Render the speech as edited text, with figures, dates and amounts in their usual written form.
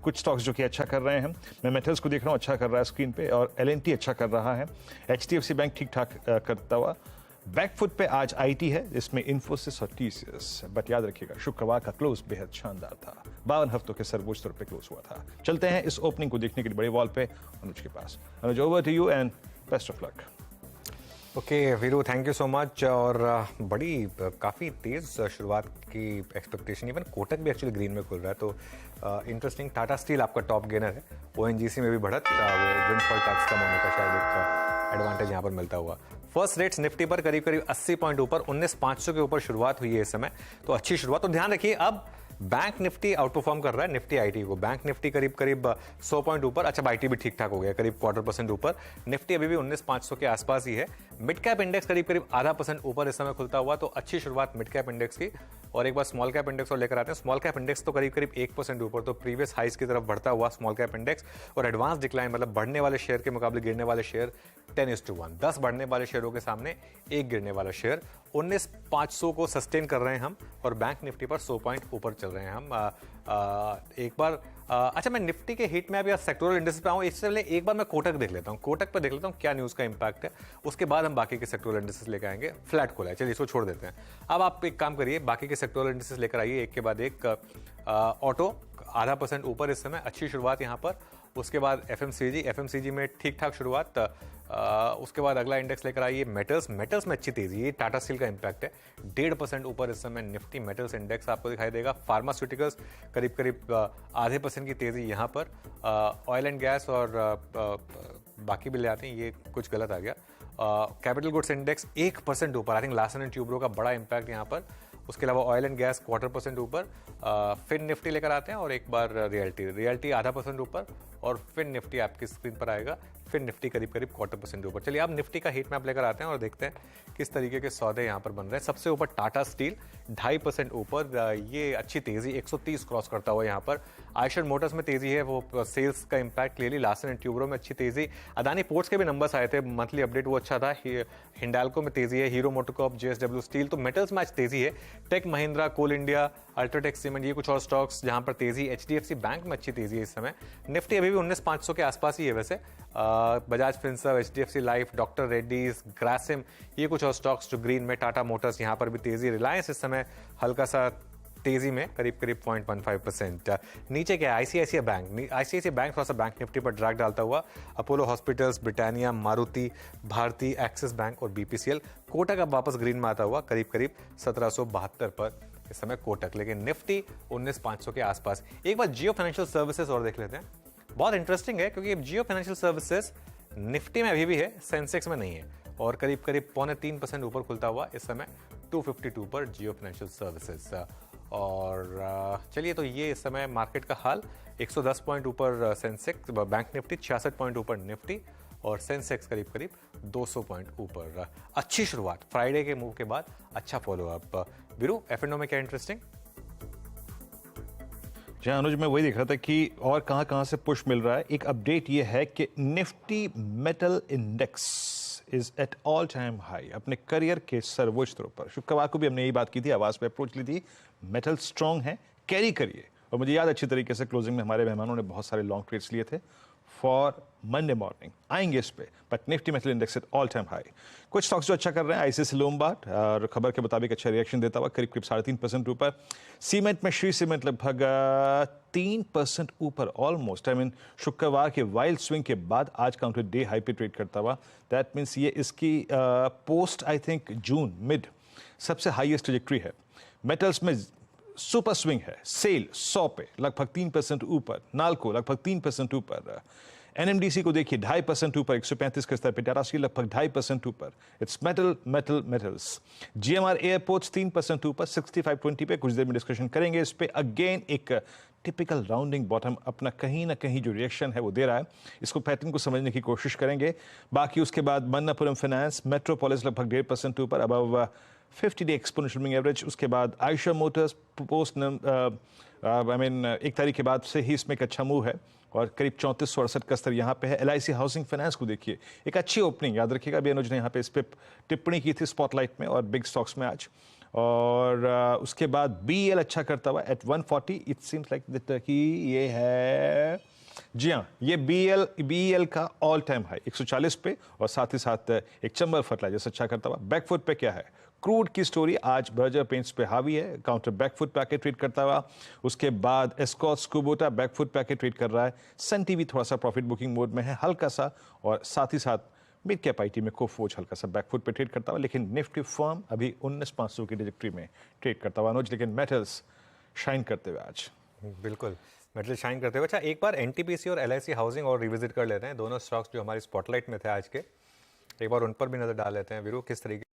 कुछ स्टॉक्स जो कि अच्छा कर रहे हैं। मैं मेटल्स को देख रहा हूँ, अच्छा कर रहा है स्क्रीन पे, और एल&टी अच्छा कर रहा है। HDFC बैंक ठीक ठाक करता हुआ। बैकफुट पे आज IT है, इसमें इन्फोसिस और TCS। बट याद रखिएगा, शुक्रवार का क्लोज बेहद शानदार था, 52 हफ्तों के सर्वोच्च स्तर पे क्लोज हुआ था। चलते हैं इस ओपनिंग को देखने के लिए बड़े वॉल पे अनुज के पास। Anuj, over to you and best of luck. Okay Veeru, thank you so much. और बड़ी काफ़ी तेज़ शुरुआत की एक्सपेक्टेशन, इवन कोटक भी एक्चुअली ग्रीन में खुल रहा है, तो इंटरेस्टिंग। टाटा स्टील आपका टॉप गेनर है, ONGC में भी बढ़त, वो विंडफॉल टैक्स कम होने का शायद एक एडवांटेज यहाँ पर मिलता हुआ। फर्स्ट रेट्स निफ्टी पर करीब करीब 80 पॉइंट ऊपर, 19,500 के ऊपर शुरुआत हुई है इस समय, तो अच्छी शुरुआत। तो ध्यान रखिए, अब बैंक निफ्टी आउट परफॉर्म कर रहा है निफ्टी IT को। बैंक निफ्टी करीब करीब 100 पॉइंट ऊपर, अच्छा IT भी ठीक ठाक हो गया, करीब 0.25% ऊपर। निफ्टी अभी भी 19,500 के आसपास ही है। मिड कैप इंडेक्स करीब करीब 0.5% ऊपर इस समय खुलता हुआ, तो अच्छी शुरुआत मिड कैप इंडेक्स की। और एक बार स्मॉल कैप इंडेक्स और लेकर आते हैं। स्मॉल कैप इंडेक्स तो करीब करीब 1% ऊपर, तो प्रीवियस हाइस की तरफ बढ़ता हुआ स्मॉल कैप इंडेक्स। और एडवांस डिक्लाइन मतलब बढ़ने वाले शेयर के मुकाबले गिरने वाले शेयर 10:1, 10 बढ़ने वाले शेयरों के सामने 1 गिरने वाला शेयर। 19,500 को सस्टेन कर रहे हैं हम, और बैंक निफ्टी पर 100 पॉइंट ऊपर चल रहे हैं हम। एक बार अच्छा, मैं निफ्टी के हिट मैप या सेक्टोरल इंडेक्स पे आऊँ, इससे पहले एक बार मैं कोटक देख लेता हूँ। कोटक पे देख लेता हूँ क्या न्यूज़ का इंपैक्ट है, उसके बाद हम बाकी के सेक्टोरल इंडेक्स लेकर आएंगे। फ्लैट खोला है, चलिए इसको छोड़ देते हैं। अब आप एक काम करिए, बाकी के सेक्टोरल इंडेक्स लेकर आइए एक के बाद एक। ऑटो 0.5% ऊपर इस समय, अच्छी शुरुआत यहाँ पर। उसके बाद FMCG में ठीक ठाक शुरुआत। उसके बाद अगला इंडेक्स लेकर आइए मेटल्स में अच्छी तेजी, ये टाटा स्टील का इंपैक्ट है। 1.5% ऊपर इस समय निफ्टी मेटल्स इंडेक्स आपको दिखाई देगा। फार्मास्यूटिकल्स करीब करीब 0.5% की तेजी यहाँ पर। ऑयल एंड गैस और बाकी भी ले आते हैं, ये कुछ गलत आ गया। कैपिटल गुड्स इंडेक्स 1% ऊपर, I think Larsen and Toubro का बड़ा इंपैक्ट यहाँ पर। उसके अलावा ऑयल एंड गैस 0.25% ऊपर। फिन निफ्टी लेकर आते हैं, और एक बार रियल्टी 0.5% ऊपर, और फिन निफ्टी आपकी स्क्रीन पर आएगा। फिन निफ्टी करीब करीब 0.25% ऊपर। चलिए आप निफ्टी का हीट मैप लेकर आते हैं और देखते हैं किस तरीके के सौदे यहाँ पर बन रहे हैं। सबसे ऊपर टाटा स्टील 2.5% ऊपर, ये अच्छी तेजी 130 क्रॉस करता हुआ यहाँ पर। आयशर मोटर्स में तेजी है, वो सेल्स का इंपैक्ट ले ली। लार्सन एंड ट्यूब्रो में अच्छी तेजी। अदानी पोर्ट्स के भी नंबर्स आए थे, मंथली अपडेट वो अच्छा था। हिंडाल्को में तेजी है, हीरो मोटोकॉर्प, JSW स्टील। तो मेटल्स में आज तेजी है। टेक महिंद्रा, कोल इंडिया, अल्ट्राटेक सीमेंट, ये कुछ और स्टॉक्स जहां पर तेजी। HDFC बैंक में अच्छी तेजी है इस समय। निफ्टी अभी भी 19,500 के आसपास ही है वैसे। Bajaj Finserv, HDFC life, doctor Reddy's, Grasim, ये कुछ और स्टॉक्स जो ग्रीन में। टाटा मोटर्स यहाँ पर भी तेजी। रिलायंस इस समय हल्का सा तेजी में, करीब करीब 0.15%। नीचे क्या है, ICICI बैंक थोड़ा सा बैंक निफ्टी पर ड्रैग डालता हुआ। Apollo Hospitals, Britannia, Maruti, Bharti, Axis Bank और BPCL। कोटक अब वापस ग्रीन में आता हुआ, करीब करीब 1772 पर इस समय कोटक। लेकिन निफ्टी 19,500 के आसपास। एक बार जियो फाइनेंशियल सर्विसेज और देख लेते हैं, बहुत इंटरेस्टिंग है, क्योंकि जियो फाइनेंशियल सर्विसेज निफ्टी में अभी भी है, सेंसेक्स में नहीं है, और करीब करीब 0.3% ऊपर खुलता हुआ इस समय 252 पर जियो फाइनेंशियल सर्विसेज। और चलिए, तो ये इस समय मार्केट का हाल। 110 पॉइंट ऊपर सेंसेक्स, बैंक निफ्टी 66 पॉइंट ऊपर निफ्टी, और सेंसेक्स करीब करीब 200 पॉइंट ऊपर। अच्छी शुरुआत फ्राइडे के मूव के बाद, अच्छा फॉलो अप। वीरू, F&O में क्या इंटरेस्टिंग? जहां अनुज, मैं वही देख रहा था कि और कहां से पुश मिल रहा है। एक अपडेट ये है कि Nifty metal index is at all time high, अपने करियर के सर्वोच्च स्तरों पर। शुक्रवार को भी हमने यही बात की थी, आवाज पे अप्रोच ली थी। मेटल स्ट्रांग है, कैरी करिए। और मुझे याद अच्छी तरीके से क्लोजिंग में हमारे मेहमानों ने बहुत सारे लॉन्ग ट्रेड्स लिए थे फॉर मंडे मॉर्निंग। आएंगे इस पे, but Nifty metal index at all time high. कुछ स्टॉक्स जो अच्छा कर रहे हैं, ICICI लोम्बार्ड, और खबर के मुताबिक अच्छा रिएक्शन देता हुआ, करीब करीब 3.5% ऊपर। सीमेंट में श्री सीमेंट लगभग 3% ऊपर ऑलमोस्ट। आई मीन शुक्रवार के वाइल्ड स्विंग के बाद आज काउंटर डे हाई पे ट्रेड करता हुआ। दैट मीन्स ये इसकी post I think June mid सबसे हाईएस्ट ट्रेजेक्ट्री है। मेटल्स में सुपर स्विंग है, सेल 100 पे लगभग 3% ऊपर, नाल्को लगभग 3% ऊपर। NMDC को देखिए 2.5% ऊपर, 135 के स्तर पे। टाटा स्टील लगभग 2.5% ऊपर। It's metals. GMR एयरपोर्ट्स 3% ऊपर, 65.20 पे। कुछ देर में डिस्कशन करेंगे इस पे। अगेन एक टिपिकल राउंडिंग बॉटम अपना कहीं ना कहीं जो रिएक्शन है वो दे रहा है, इसको पैटर्न को समझने की कोशिश करेंगे। बाकी उसके बाद मन्नापुरम फाइनेंस, मेट्रोपोलिस लगभग 1.5% ऊपर, above 50-day exponential moving average. उसके बाद आयशर मोटर्स पोस्ट एक तारीख के बाद से ही इसमें एक अच्छा मूव है, और करीब 3468 का स्तर यहाँ पे है। LIC हाउसिंग फाइनेंस को देखिए, एक अच्छी ओपनिंग, याद रखिएगा अभी अनुज ने यहाँ पे इस पे टिप्पणी की थी स्पॉटलाइट में और बिग स्टॉक्स में आज। और उसके बाद BEL अच्छा करता हुआ एट 140. इट सीम्स लाइक कि ये है, जी हाँ, ये BEL का ऑल टाइम हाई 140 पे, और साथ ही साथ एक चंबल फर्टिलाइजर्स अच्छा करता हुआ. बैकफुट पे क्या है, क्रूड की स्टोरी आज बर्जर पेंट्स पे हावी है, काउंटर बैकफुट पे आके ट्रेड करता हुआ. उसके बाद एस्कॉर्ट्स कुबोटा बैकफुट पे आके ट्रेड कर रहा है. सन टीवी थोड़ा सा प्रॉफिट बुकिंग मोड में है हल्का सा, और साथ ही साथ मिड कैप IT में कोफोज हल्का सा बैकफुट पे ट्रेड करता हुआ. लेकिन निफ्टी फर्म अभी 19,500 की डिजिट्री में ट्रेड करता हुआ अनुज, लेकिन मेटल्स शाइन करते हुए आज. बिल्कुल, मेटल शाइन करते हुए. अच्छा, एक बार NTPC और LIC हाउसिंग और रिविजिट कर लेते हैं, दोनों स्टॉक्स जो हमारी स्पॉटलाइट में थे आज के. एक बार उन पर भी नजर डाल लेते हैं वीरू, किस तरीके